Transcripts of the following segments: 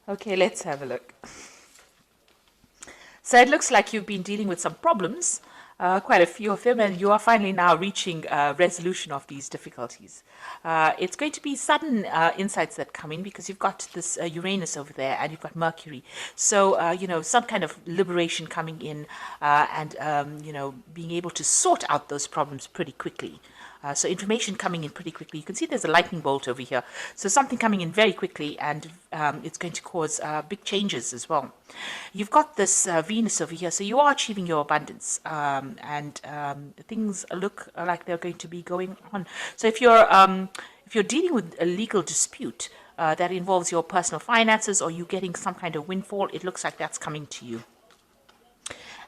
Okay, let's have a look. So it looks like you've been dealing with some problems, quite a few of them, and you are finally now reaching resolution of these difficulties. It's going to be sudden insights that come in because you've got this Uranus over there and you've got Mercury. So, some kind of liberation coming in and, being able to sort out those problems pretty quickly. So information coming in pretty quickly. You can see there's a lightning bolt over here. So something coming in very quickly, and it's going to cause big changes as well. You've got this Venus over here, so you are achieving your abundance, and things look like they're going to be going on. So if you're dealing with a legal dispute that involves your personal finances, or you getting some kind of windfall, it looks like that's coming to you.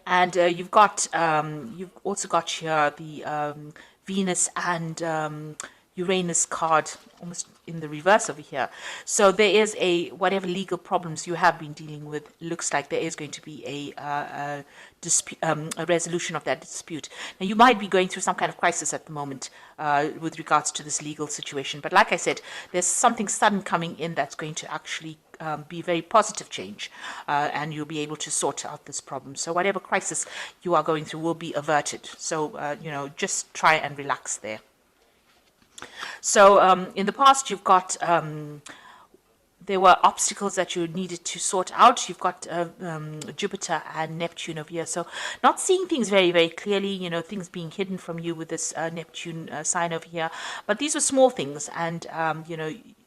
And you've also got here the Venus and Uranus card almost in the reverse over here. So there is whatever legal problems you have been dealing with, looks like there is going to be a resolution of that dispute. Now, you might be going through some kind of crisis at the moment with regards to this legal situation. But like I said, there's something sudden coming in that's going to actually be very positive change, and you'll be able to sort out this problem. So whatever crisis you are going through will be averted. So, just try and relax there. So in the past, you've got there were obstacles that you needed to sort out. You've got Jupiter and Neptune over here. So not seeing things very, very clearly, things being hidden from you with this Neptune sign over here. But these were small things, and,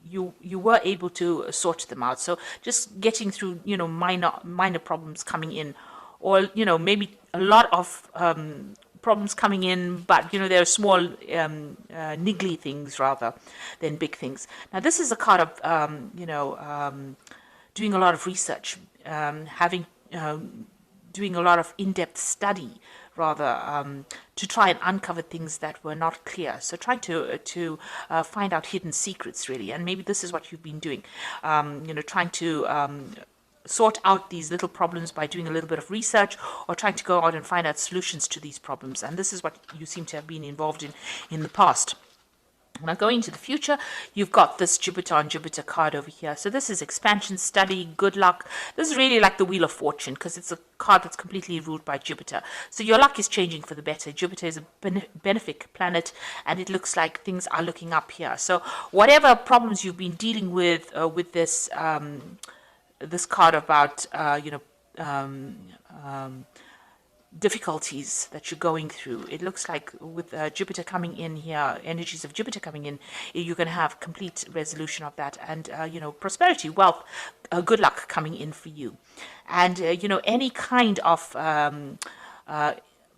you were able to sort them out. So just getting through, minor problems coming in, or, maybe a lot of problems coming in, but there are small niggly things rather than big things. Now this is a card of doing a lot of research, having doing a lot of in-depth study rather, to try and uncover things that were not clear. So trying to find out hidden secrets, really. And maybe this is what you've been doing, trying to sort out these little problems by doing a little bit of research, or trying to go out and find out solutions to these problems. And this is what you seem to have been involved in the past. Now, going into the future, you've got this Jupiter on Jupiter card over here. So this is expansion, study, good luck. This is really like the Wheel of Fortune, because it's a card that's completely ruled by Jupiter. So your luck is changing for the better. Jupiter is a benefic planet, and it looks like things are looking up here. So whatever problems you've been dealing with this this card about difficulties that you're going through, it looks like with Jupiter coming in here, energies of Jupiter coming in, you can have complete resolution of that, and prosperity, wealth, good luck coming in for you. And any kind of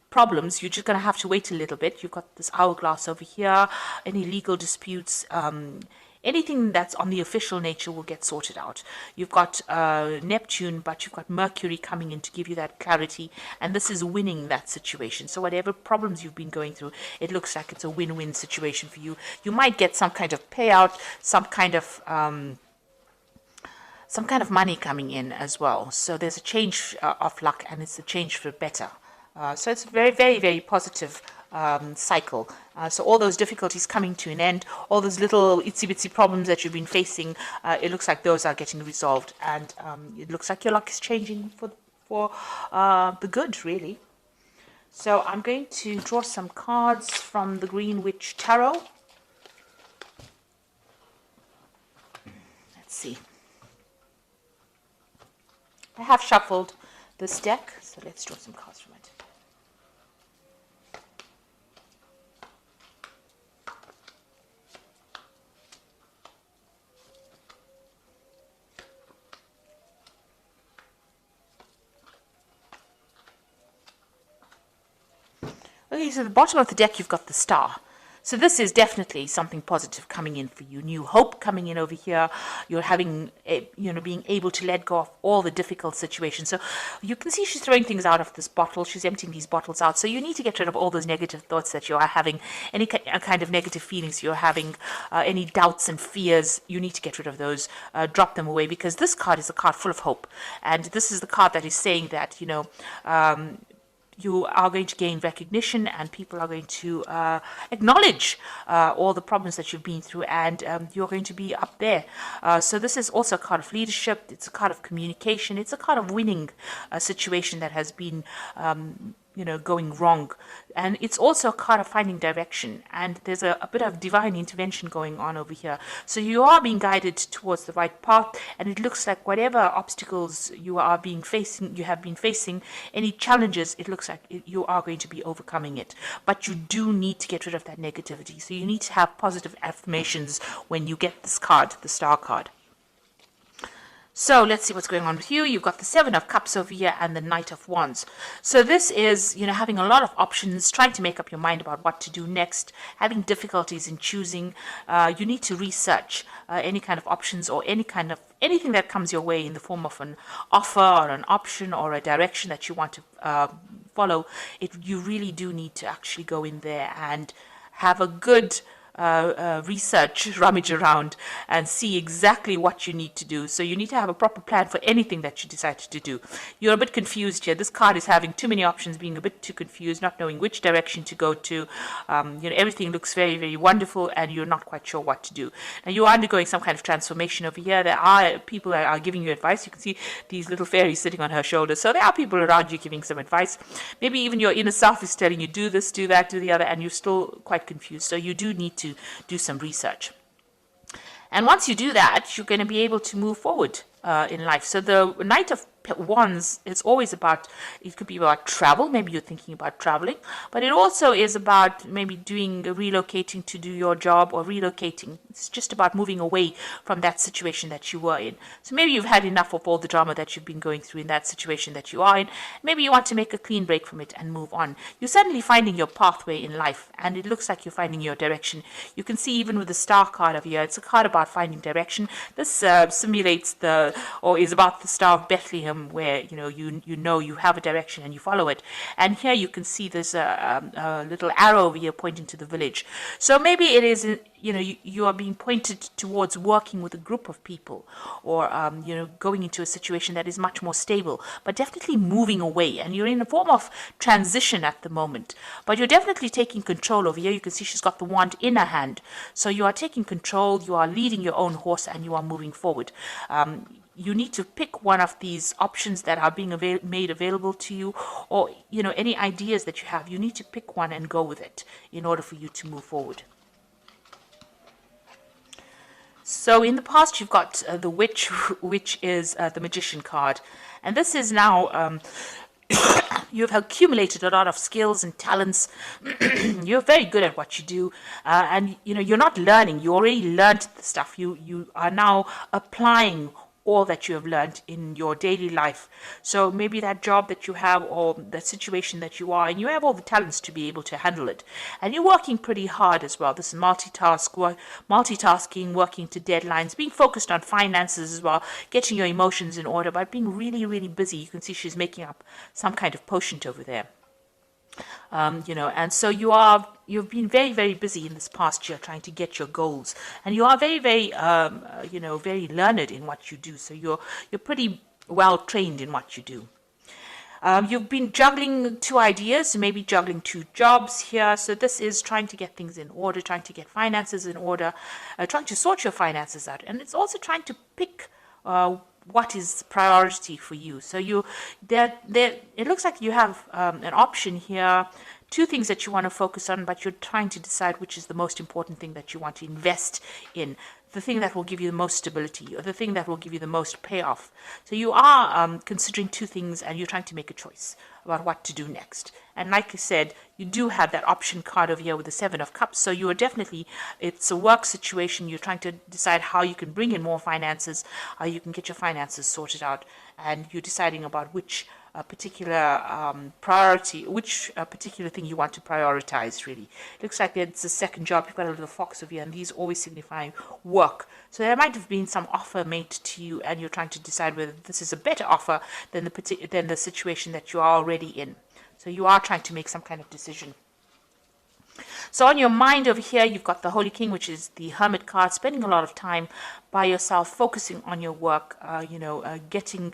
problems, you're just going to have to wait a little bit. You've got this hourglass over here. Any legal disputes, anything that's on the official nature will get sorted out. You've got Neptune, but you've got Mercury coming in to give you that clarity, and this is winning that situation. So whatever problems you've been going through, it looks like it's a win-win situation for you. You might get some kind of payout, some kind of money coming in as well. So there's a change of luck, and it's a change for better. So it's a very, very, very positive cycle. So all those difficulties coming to an end, all those little itsy-bitsy problems that you've been facing, it looks like those are getting resolved, and it looks like your luck is changing for the good, really. So I'm going to draw some cards from the Green Witch Tarot. Let's see. I have shuffled this deck, so let's draw some cards from it. Okay, so at the bottom of the deck, you've got the Star. So this is definitely something positive coming in for you. New hope coming in over here. You're having, being able to let go of all the difficult situations. So you can see she's throwing things out of this bottle. She's emptying these bottles out. So you need to get rid of all those negative thoughts that you are having, any kind of negative feelings you're having, any doubts and fears. You need to get rid of those, drop them away, because this card is a card full of hope. And this is the card that is saying that, you are going to gain recognition, and people are going to acknowledge all the problems that you've been through, and you're going to be up there. So this is also a card of leadership. It's a card of communication. It's a card of winning a situation that has been going wrong. And it's also a card of finding direction, and there's a bit of divine intervention going on over here. So you are being guided towards the right path, and it looks like whatever obstacles you have been facing, any challenges, it looks like you are going to be overcoming it. But you do need to get rid of that negativity. So you need to have positive affirmations when you get this card, the Star card. So let's see what's going on with you. You've got the Seven of Cups over here and the Knight of Wands. So this is, having a lot of options, trying to make up your mind about what to do next, having difficulties in choosing. You need to research any kind of options or anything that comes your way in the form of an offer or an option or a direction that you want to follow. You really do need to actually go in there and have a good research, rummage around and see exactly what you need to do. So you need to have a proper plan for anything that you decide to do. You're a bit confused here. This card is having too many options, being a bit too confused, not knowing which direction to go to. Everything looks very, very wonderful and you're not quite sure what to do. Now you are undergoing some kind of transformation over here. There are people that are giving you advice. You can see these little fairies sitting on her shoulders. So there are people around you giving some advice. Maybe even your inner self is telling you do this, do that, do the other, and you're still quite confused. So you do need to do some research. And once you do that, you're going to be able to move forward in life. So the Knight of Wands is always about, it could be about travel. Maybe you're thinking about traveling, but it also is about maybe relocating to do your job or relocating. It's just about moving away from that situation that you were in. So maybe you've had enough of all the drama that you've been going through in that situation that you are in. Maybe you want to make a clean break from it and move on. You're suddenly finding your pathway in life, and it looks like you're finding your direction. You can see even with the Star card of here, it's a card about finding direction. This simulates is about the Star of Bethlehem, where you have a direction and you follow it. And here you can see there's a little arrow over here pointing to the village. So maybe it is you are being pointed towards working with a group of people, or going into a situation that is much more stable, but definitely moving away, and you're in a form of transition at the moment. But you're definitely taking control over here. You can see she's got the wand in her hand, so you are taking control, you are leading your own horse, and you are moving forward. You need to pick one of these options that are being made available to you, or any ideas that you have. You need to pick one and go with it in order for you to move forward. So in the past, you've got the Witch, which is the Magician card, and this is now you've accumulated a lot of skills and talents. You're very good at what you do, and you're not learning. You already learned the stuff. You are now applying all that you have learned in your daily life. So maybe that job that you have, or that situation that you are, and you have all the talents to be able to handle it. And you're working pretty hard as well. This is multitasking, working to deadlines, being focused on finances as well, getting your emotions in order, but being really, really busy. You can see she's making up some kind of potion over there. And so you've been very, very busy in this past year trying to get your goals, and you are very, very, very learned in what you do. So you're pretty well trained in what you do. You've been juggling two ideas, maybe juggling two jobs here. So this is trying to get things in order, trying to get finances in order, trying to sort your finances out, and it's also trying to pick what is priority for you. So it looks like you have an option here, two things that you want to focus on, but you're trying to decide which is the most important thing that you want to invest in, the thing that will give you the most stability, or the thing that will give you the most payoff. So you are considering two things, and you're trying to make a choice about what to do next. And like I said, you do have that option card over here with the Seven of Cups. So you are definitely, it's a work situation. You're trying to decide how you can bring in more finances, how you can get your finances sorted out, and you're deciding about which particular priority, which particular thing you want to prioritize, really. It looks like it's a second job. You've got a little fox over here, and these always signify work. So there might have been some offer made to you, and you're trying to decide whether this is a better offer than the situation that you are already in. So you are trying to make some kind of decision. So on your mind over here, you've got the Holy King, which is the Hermit card, spending a lot of time by yourself, focusing on your work, getting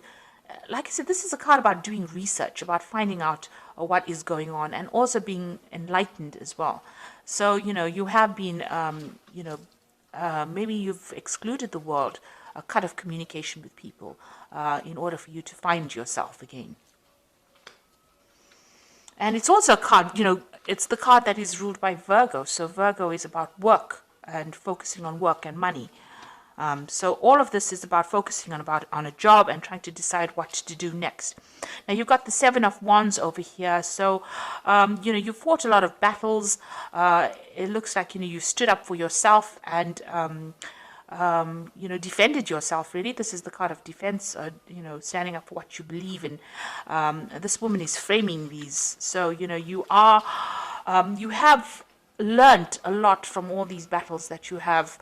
like I said, this is a card about doing research, about finding out what is going on, and also being enlightened as well. So, you have been, maybe you've excluded the world, a cut of communication with people, in order for you to find yourself again. And it's also a card, it's the card that is ruled by Virgo. So Virgo is about work and focusing on work and money. So all of this is about focusing on a job and trying to decide what to do next. Now you've got the Seven of Wands over here. So, you fought a lot of battles. It looks like, you stood up for yourself and, defended yourself, really. This is the card of defense, standing up for what you believe in. This woman is framing these. So, you have learned a lot from all these battles that you have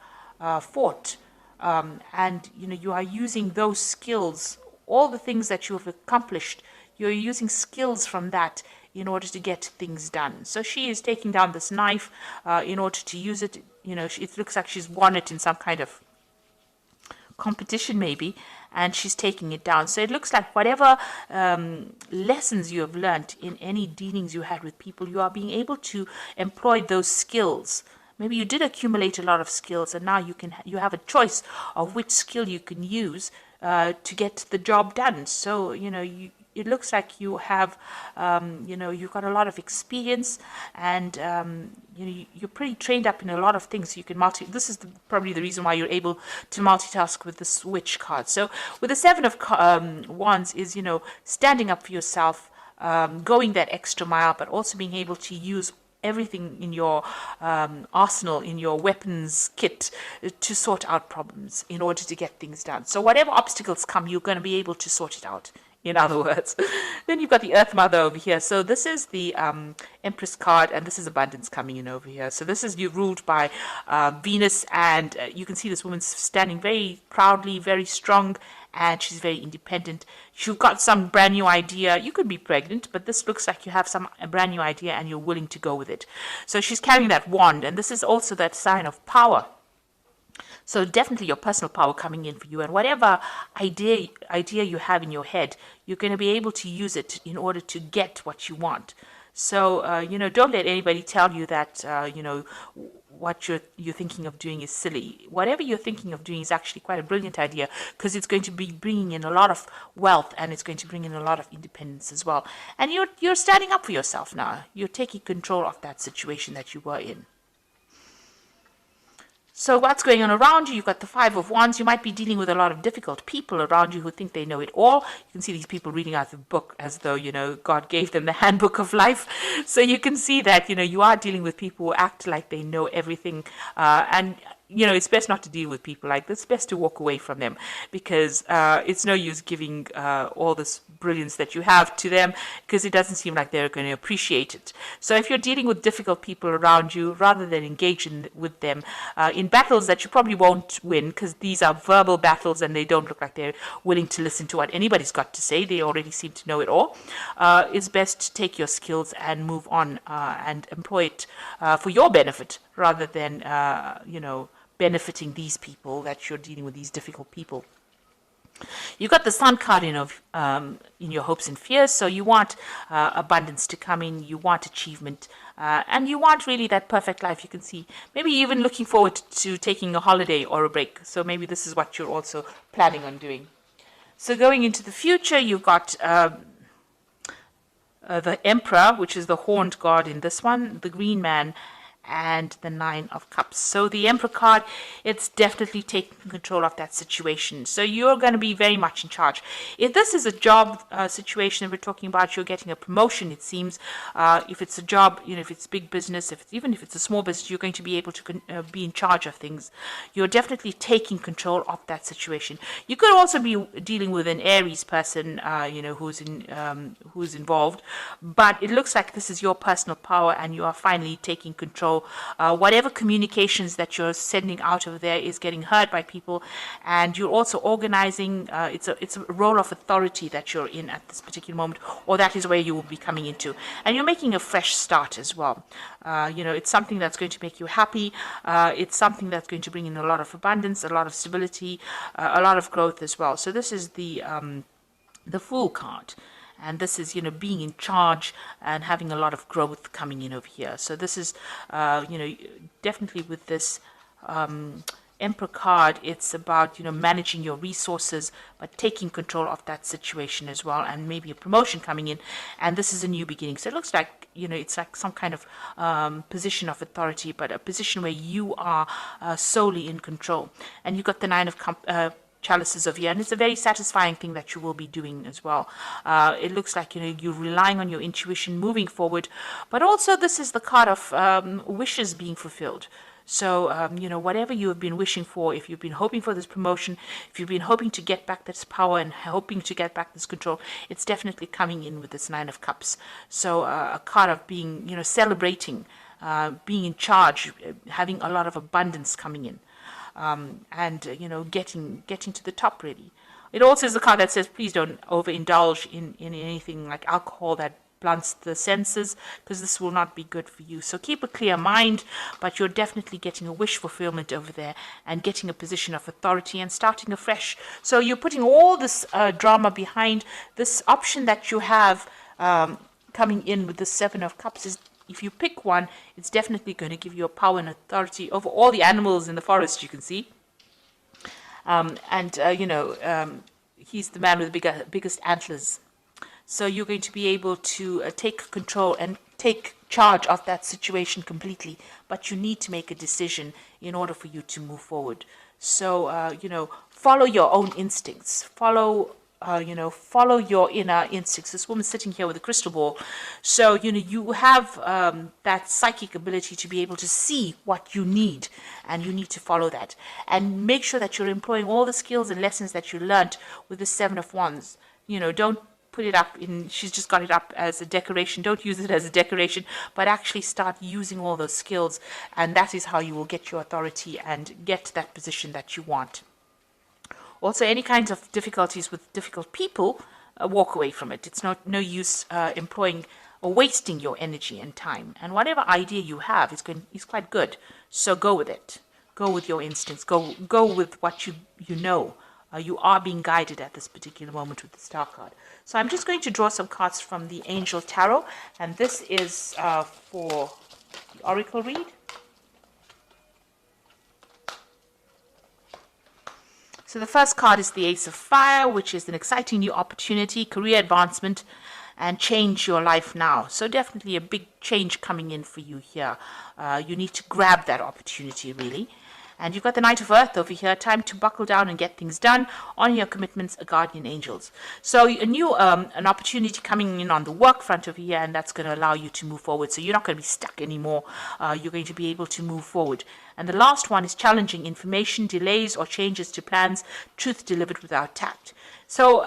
fought. And, you are using those skills, all the things that you have accomplished, you're using skills from that in order to get things done. So she is taking down this knife in order to use it. It looks like she's won it in some kind of competition maybe, and she's taking it down. So it looks like whatever lessons you have learned in any dealings you had with people, you are being able to employ those skills. Maybe you did accumulate a lot of skills, and now you have a choice of which skill you can use to get the job done. So, it looks like you have, you've got a lot of experience, and you're pretty trained up in a lot of things. You can This is probably the reason why you're able to multitask with the Switch card. So with the Seven of Wands is, standing up for yourself, going that extra mile, but also being able to use everything in your arsenal, in your weapons kit, to sort out problems in order to get things done. So whatever obstacles come, you're going to be able to sort it out, in other words. Then you've got the Earth Mother over here. So this is the Empress card, and this is abundance coming in over here. So this is ruled by Venus, and you can see this woman's standing very proudly, very strong, and she's very independent. You've got some brand new idea. You could be pregnant, but this looks like you have a brand new idea and you're willing to go with it. So she's carrying that wand, and this is also that sign of power. So definitely your personal power coming in for you, and whatever idea you have in your head, you're going to be able to use it in order to get what you want. So, don't let anybody tell you that, what you're thinking of doing is silly. Whatever you're thinking of doing is actually quite a brilliant idea, because it's going to be bringing in a lot of wealth, and it's going to bring in a lot of independence as well. And you're standing up for yourself now. You're taking control of that situation that you were in. So what's going on around you? You've got the Five of Wands. You might be dealing with a lot of difficult people around you who think they know it all. You can see these people reading out the book as though, God gave them the handbook of life. So you can see that, you are dealing with people who act like they know everything. And it's best not to deal with people like this. It's best to walk away from them, because it's no use giving all this brilliance that you have to them, because it doesn't seem like they're going to appreciate it. So if you're dealing with difficult people around you, rather than engage with them in battles that you probably won't win, because these are verbal battles and they don't look like they're willing to listen to what anybody's got to say. They already seem to know it all. It's best to take your skills and move on and employ it for your benefit, rather than, benefiting these people that you're dealing with, these difficult people. You've got the Sun card in your hopes and fears. So you want abundance to come in, you want achievement, and you want really that perfect life. You can see maybe even looking forward to taking a holiday or a break. So maybe this is what you're also planning on doing. So going into the future, you've got the Emperor, which is the horned god in this one, the Green Man, and the Nine of Cups. So the Emperor card, it's definitely taking control of that situation. So you're going to be very much in charge. If this is a job situation that we're talking about, you're getting a promotion, it seems. If it's a job, if it's big business, even if it's a small business, you're going to be able to be in charge of things. You're definitely taking control of that situation. You could also be dealing with an Aries person, who's involved, but it looks like this is your personal power, and you are finally taking control. Whatever communications that you're sending out of there is getting heard by people, and you're also organizing. It's a role of authority that you're in at this particular moment, or that is where you will be coming into, and you're making a fresh start as well. It's something that's going to make you happy. It's something that's going to bring in a lot of abundance, a lot of stability, a lot of growth as well. So this is the the Fool card. And this is, being in charge and having a lot of growth coming in over here. So this is, definitely with this Emperor card, it's about, managing your resources, but taking control of that situation as well, and maybe a promotion coming in. And this is a new beginning. So it looks like, it's like some kind of position of authority, but a position where you are solely in control. And you've got the Nine of Chalices over here, and it's a very satisfying thing that you will be doing as well. It looks like you're relying on your intuition moving forward, but also this is the card of wishes being fulfilled. So, whatever you have been wishing for, if you've been hoping for this promotion, if you've been hoping to get back this power and hoping to get back this control, it's definitely coming in with this Nine of Cups. So, a card of being, celebrating, being in charge, having a lot of abundance coming in. And getting to the top really. It also is a card that says please don't overindulge in anything like alcohol that blunts the senses, because this will not be good for you. So keep a clear mind, but you're definitely getting a wish fulfillment over there and getting a position of authority and starting afresh. So you're putting all this drama behind this option that you have coming in with the Seven of Cups. Is if you pick one, it's definitely going to give you a power and authority over all the animals in the forest, you can see. He's the man with the biggest antlers. So you're going to be able to take control and take charge of that situation completely. But you need to make a decision in order for you to move forward. So, follow your own instincts. Follow your inner instincts. This woman's sitting here with a crystal ball. So, you have that psychic ability to be able to see what you need, and you need to follow that. And make sure that you're employing all the skills and lessons that you learned with the Seven of Wands. Don't put it up she's just got it up as a decoration. Don't use it as a decoration, but actually start using all those skills. And that is how you will get your authority and get that position that you want. Also, any kinds of difficulties with difficult people, walk away from it. It's no use employing or wasting your energy and time. And whatever idea you have is quite good. So go with it. Go with your instincts. Go with what you know. You are being guided at this particular moment with the Star card. So I'm just going to draw some cards from the Angel Tarot, and this is for the Oracle read. So the first card is the Ace of Fire, which is an exciting new opportunity, career advancement, and change your life now. So definitely a big change coming in for you here. You need to grab that opportunity, really. And you've got the Knight of Earth over here, time to buckle down and get things done, on your commitments, guardian angels. So a new an opportunity coming in on the work front over here, and that's going to allow you to move forward. So you're not going to be stuck anymore. You're going to be able to move forward. And the last one is challenging information, delays or changes to plans, truth delivered without tact. So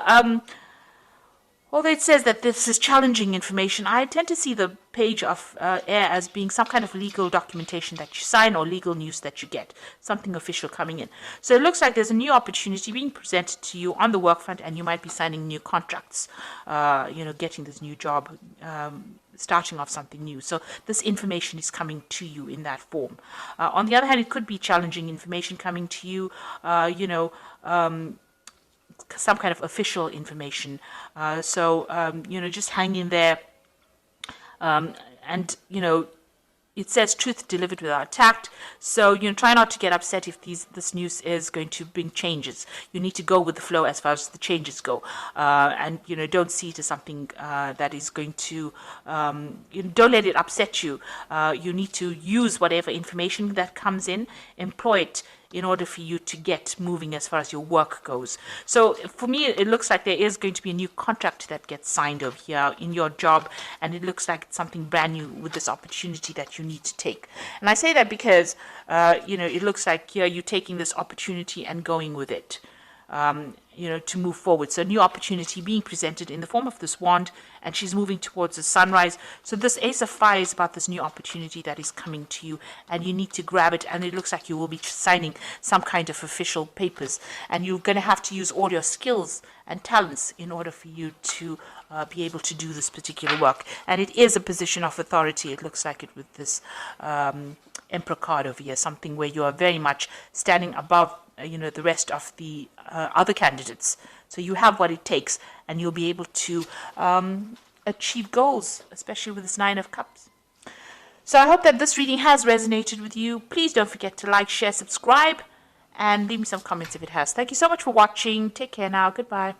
although it says that this is challenging information, I tend to see the page of air as being some kind of legal documentation that you sign or legal news that you get, something official coming in. So it looks like there's a new opportunity being presented to you on the work front, and you might be signing new contracts, getting this new job, starting off something new. So this information is coming to you in that form. On the other hand, it could be challenging information coming to you, some kind of official information. Just hang in there. It says truth delivered without tact. So, try not to get upset if this news is going to bring changes. You need to go with the flow as far as the changes go. Don't see it as something that is going to, don't let it upset you. You need to use whatever information that comes in, employ it in order for you to get moving as far as your work goes. So for me, it looks like there is going to be a new contract that gets signed over here in your job, and it looks like it's something brand new with this opportunity that you need to take. And I say that because, it looks like here you're taking this opportunity and going with it. To move forward. So a new opportunity being presented in the form of this wand, and she's moving towards the sunrise. So this Ace of Fire is about this new opportunity that is coming to you, and you need to grab it, and it looks like you will be signing some kind of official papers, and you're going to have to use all your skills and talents in order for you to be able to do this particular work. And it is a position of authority. It looks like it with this Emperor card over here, something where you are very much standing above the rest of the other candidates. So you have what it takes, and you'll be able to achieve goals, especially with this Nine of Cups. So I hope that this reading has resonated with you. Please don't forget to like, share, subscribe, and leave me some comments if it has. Thank you so much for watching. Take care now. Goodbye.